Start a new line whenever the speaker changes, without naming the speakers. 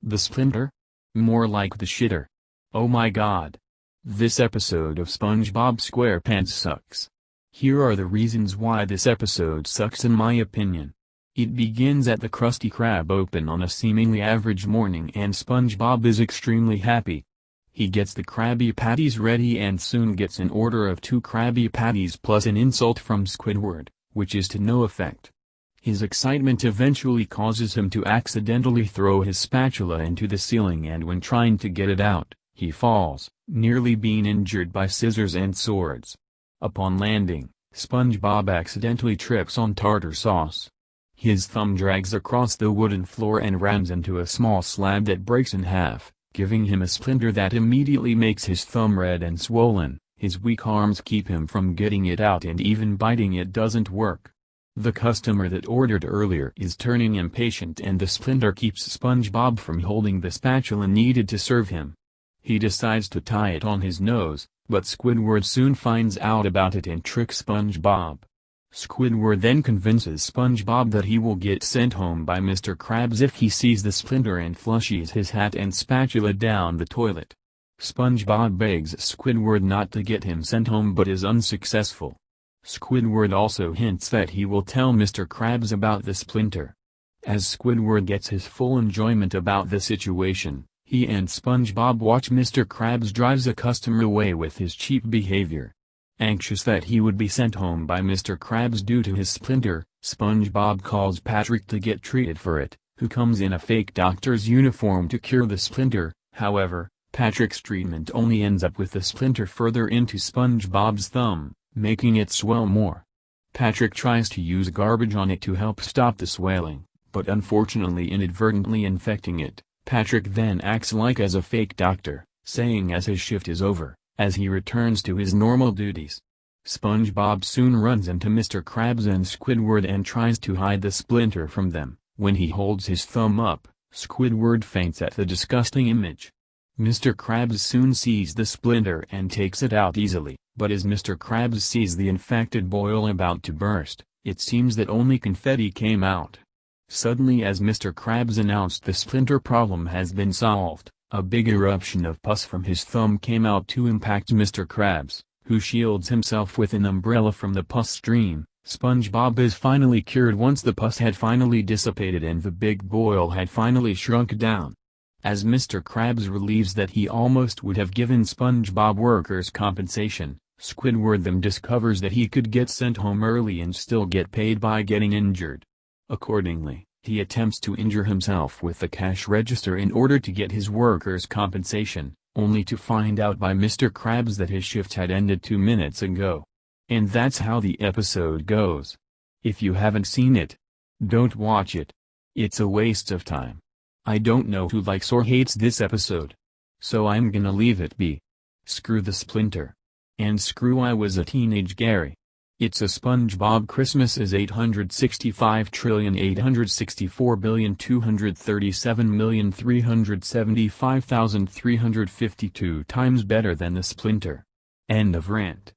The Splinter? More like the shitter. Oh my god. This episode of SpongeBob SquarePants sucks. Here are the reasons why this episode sucks in my opinion. It begins at the Krusty Krab open on a seemingly average morning and SpongeBob is extremely happy. He gets the Krabby Patties ready and soon gets an order of 2 Krabby Patties plus an insult from Squidward, which is to no effect. His excitement eventually causes him to accidentally throw his spatula into the ceiling, and when trying to get it out, he falls, nearly being injured by scissors and swords. Upon landing, SpongeBob accidentally trips on tartar sauce. His thumb drags across the wooden floor and rams into a small slab that breaks in half, giving him a splinter that immediately makes his thumb red and swollen. His weak arms keep him from getting it out, and even biting it doesn't work. The customer that ordered earlier is turning impatient, and the splinter keeps SpongeBob from holding the spatula needed to serve him. He decides to tie it on his nose, but Squidward soon finds out about it and tricks SpongeBob. Squidward then convinces SpongeBob that he will get sent home by Mr. Krabs if he sees the splinter and flushes his hat and spatula down the toilet. SpongeBob begs Squidward not to get him sent home but is unsuccessful. Squidward also hints that he will tell Mr. Krabs about the splinter. As Squidward gets his full enjoyment about the situation, he and SpongeBob watch Mr. Krabs drives a customer away with his cheap behavior. Anxious that he would be sent home by Mr. Krabs due to his splinter, SpongeBob calls Patrick to get treated for it, who comes in a fake doctor's uniform to cure the splinter. However, Patrick's treatment only ends up with the splinter further into SpongeBob's thumb, making it swell more. Patrick tries to use garbage on it to help stop the swelling, but unfortunately inadvertently infecting it. Patrick then acts like as a fake doctor, saying as his shift is over, as he returns to his normal duties. SpongeBob soon runs into Mr. Krabs and Squidward and tries to hide the splinter from them. When he holds his thumb up, Squidward faints at the disgusting image. Mr. Krabs soon sees the splinter and takes it out easily, but as Mr. Krabs sees the infected boil about to burst, it seems that only confetti came out. Suddenly, as Mr. Krabs announced the splinter problem has been solved, a big eruption of pus from his thumb came out to impact Mr. Krabs, who shields himself with an umbrella from the pus stream. SpongeBob is finally cured once the pus had finally dissipated and the big boil had finally shrunk down. As Mr. Krabs relieves that he almost would have given SpongeBob workers' compensation, Squidward then discovers that he could get sent home early and still get paid by getting injured. Accordingly, he attempts to injure himself with the cash register in order to get his workers' compensation, only to find out by Mr. Krabs that his shift had ended 2 minutes ago. And that's how the episode goes. If you haven't seen it, don't watch it. It's a waste of time. I don't know who likes or hates this episode, so I'm gonna leave it be. Screw the splinter. And screw I Was a Teenage Gary. It's a SpongeBob Christmas is 865,864,237,375,352 times better than the splinter. End of rant.